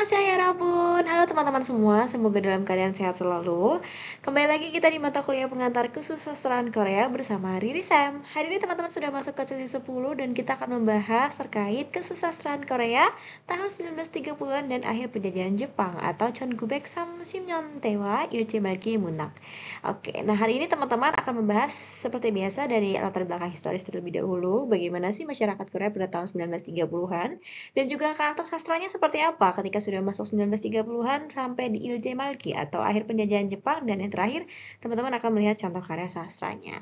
Annyeonghaseyo ya Rabun. Halo teman-teman semua, semoga dalam keadaan sehat selalu. Kembali lagi kita di mata kuliah pengantar kesusastraan Korea bersama Riri Sam. Hari ini teman-teman sudah masuk ke sesi 10 dan kita akan membahas terkait kesusastraan Korea tahun 1930-an dan akhir penjajahan Jepang atau Chonggubaek Samsimnyeon Tewa Ilchebaki Munak. Oke, nah hari ini teman-teman akan membahas seperti biasa dari latar belakang historis terlebih dahulu, bagaimana sih masyarakat Korea pada tahun 1930-an dan juga karakter sastranya seperti apa ketika sudah masuk 1930-an sampai di Ilje Malki atau akhir penjajahan Jepang, dan yang terakhir teman-teman akan melihat contoh karya sastranya.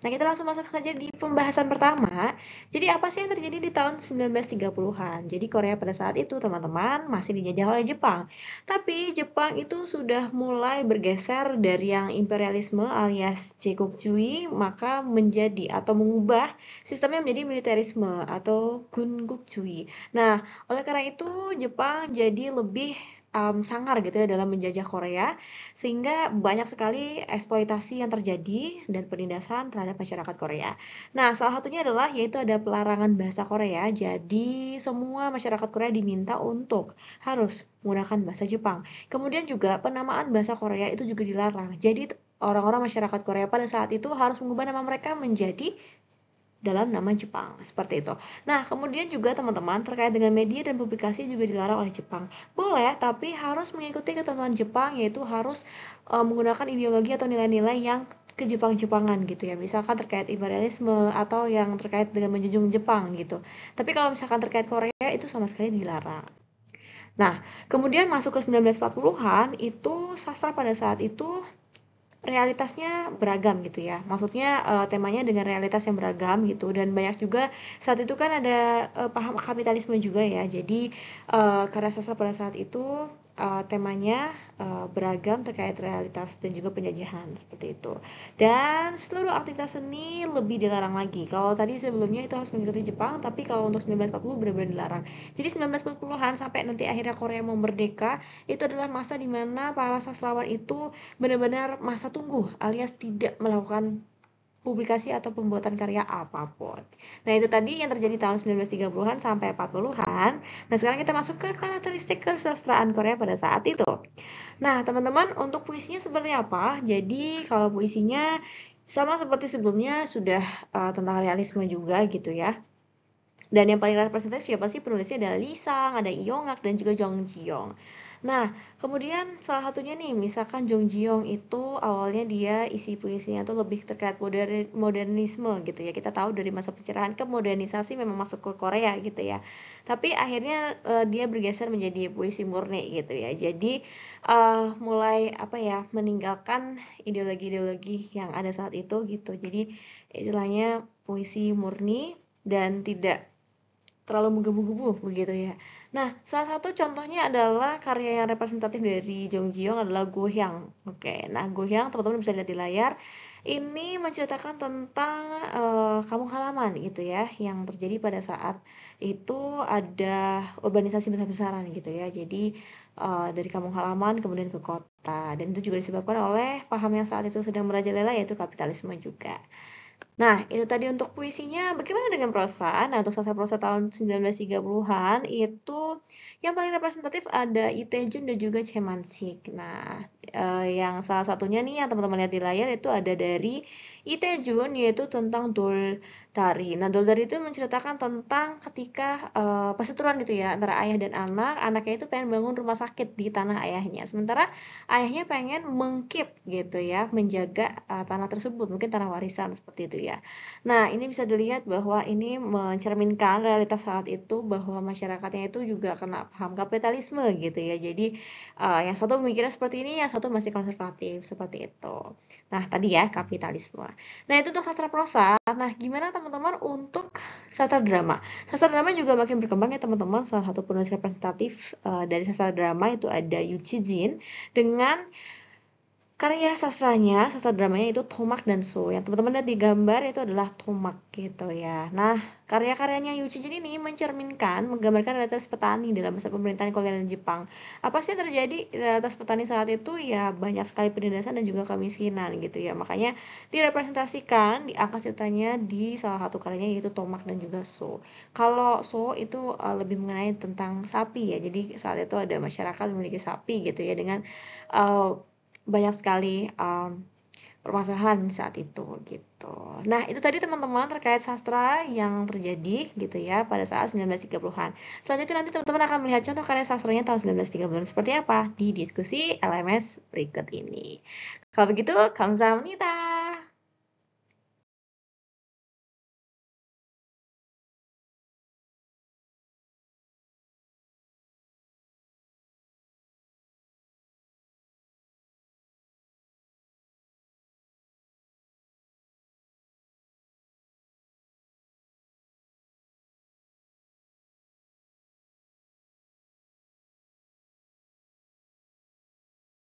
Nah, kita langsung masuk saja di pembahasan pertama. Jadi apa sih yang terjadi di tahun 1930-an? Jadi Korea pada saat itu teman-teman masih dijajah oleh Jepang. Tapi Jepang itu sudah mulai bergeser dari yang imperialisme alias Chekukchui maka menjadi atau mengubah sistemnya menjadi militerisme atau Gungukchui. Nah, oleh karena itu Jepang jadi lebih sangar gitu ya dalam menjajah Korea, sehingga banyak sekali eksploitasi yang terjadi dan penindasan terhadap masyarakat Korea. Nah, salah satunya adalah yaitu ada pelarangan bahasa Korea. Jadi semua masyarakat Korea diminta untuk harus menggunakan bahasa Jepang. Kemudian juga penamaan bahasa Korea itu juga dilarang. Jadi orang-orang masyarakat Korea pada saat itu harus mengubah nama mereka menjadi dalam nama Jepang, seperti itu. Nah, kemudian juga teman-teman terkait dengan media dan publikasi juga dilarang oleh Jepang. Boleh, tapi harus mengikuti ketentuan Jepang, yaitu harus menggunakan ideologi atau nilai-nilai yang ke Jepang-Jepangan gitu ya. Misalkan terkait imperialisme atau yang terkait dengan menjunjung Jepang gitu. Tapi kalau misalkan terkait Korea itu sama sekali dilarang. Nah, kemudian masuk ke 1940-an itu sastra pada saat itu realitasnya beragam gitu ya. Maksudnya temanya dengan realitas yang beragam gitu, dan banyak juga saat itu kan ada paham kapitalisme juga ya. Jadi karya sastra pada saat itu temanya beragam terkait realitas dan juga penjajahan seperti itu. Dan seluruh aktivitas seni lebih dilarang lagi. Kalau tadi sebelumnya itu harus mengikuti Jepang, tapi kalau untuk 1940 benar-benar dilarang. Jadi 1940-an sampai nanti akhirnya Korea mau merdeka, itu adalah masa di mana para sastrawan itu benar-benar masa tunggu alias tidak melakukan publikasi atau pembuatan karya apapun. Nah, itu tadi yang terjadi tahun 1930-an sampai 40-an. Nah, sekarang kita masuk ke karakteristik kesastraan Korea pada saat itu. Nah, teman-teman, untuk puisinya seperti apa? Jadi, kalau puisinya sama seperti sebelumnya sudah tentang realisme juga gitu ya. Dan yang paling representatif siapa sih penulisnya? Ada Lee Sang, ada Lee Yong-ak, dan juga Jong Ji-yong. Nah, kemudian salah satunya nih, misalkan Jong Ji-yong itu awalnya dia isi puisinya tuh lebih terkait modernisme gitu ya. Kita tahu dari masa pencerahan ke modernisasi memang masuk ke Korea gitu ya. Tapi akhirnya dia bergeser menjadi puisi murni gitu ya. Jadi mulai apa ya, meninggalkan ideologi-ideologi yang ada saat itu gitu. Jadi istilahnya puisi murni dan tidak terlalu menggebu-gebu begitu ya. Nah, salah satu contohnya adalah karya yang representatif dari Jong Ji-young adalah Gohyang. Oke, nah Gohyang teman-teman bisa lihat di layar. Ini menceritakan tentang kampung halaman gitu ya, yang terjadi pada saat itu ada urbanisasi besar-besaran gitu ya. Jadi dari kampung halaman kemudian ke kota, dan itu juga disebabkan oleh paham yang saat itu sedang merajalela, yaitu kapitalisme juga. Nah, itu tadi untuk puisinya. Bagaimana dengan prosa? Nah, untuk sastra prosa tahun 1930-an itu yang paling representatif ada Lee Tae-jun dan juga Chae Man-sik. Nah, yang salah satunya nih yang teman-teman lihat di layar itu ada dari Lee Tae-jun, yaitu tentang Dol Tari. Nah, Dol Tari itu menceritakan tentang ketika perseteruan gitu ya antara ayah dan anak. Anaknya itu pengen bangun rumah sakit di tanah ayahnya. Sementara ayahnya pengen mengkeep gitu ya, menjaga tanah tersebut, mungkin tanah warisan seperti itu ya. Nah, ini bisa dilihat bahwa ini mencerminkan realitas saat itu bahwa masyarakatnya itu juga kena paham kapitalisme gitu ya. Jadi yang satu memikirnya seperti ini, yang satu masih konservatif seperti itu. Nah, tadi ya kapitalisme. Nah, itu untuk sastra prosa. Nah, gimana teman-teman untuk sastra drama? Sastra drama juga makin berkembang ya teman-teman. Salah satu penulis representatif dari sastra drama itu ada Yu Chi-jin dengan Karya sastranya, sastra dramanya itu Tomak dan So. Yang teman-teman lihat di gambar itu adalah Tomak gitu ya. Nah, karya-karyanya Yu Chijin ini menggambarkan realitas petani dalam masa pemerintahan kolonial Jepang. Apa sih yang terjadi di realitas petani saat itu? Ya banyak sekali penindasan dan juga kemiskinan gitu ya. Makanya direpresentasikan, diangkat ceritanya di salah satu karyanya yaitu Tomak dan juga So. Kalau So itu lebih mengenai tentang sapi ya. Jadi saat itu ada masyarakat memiliki sapi gitu ya dengan uh, banyak sekali permasalahan saat itu gitu. Nah, itu tadi teman-teman terkait sastra yang terjadi gitu ya pada saat 1930-an. Selanjutnya nanti teman-teman akan melihat contoh karya sastranya tahun 1930-an seperti apa di diskusi LMS berikut ini. Kalau begitu, kamsahamnida.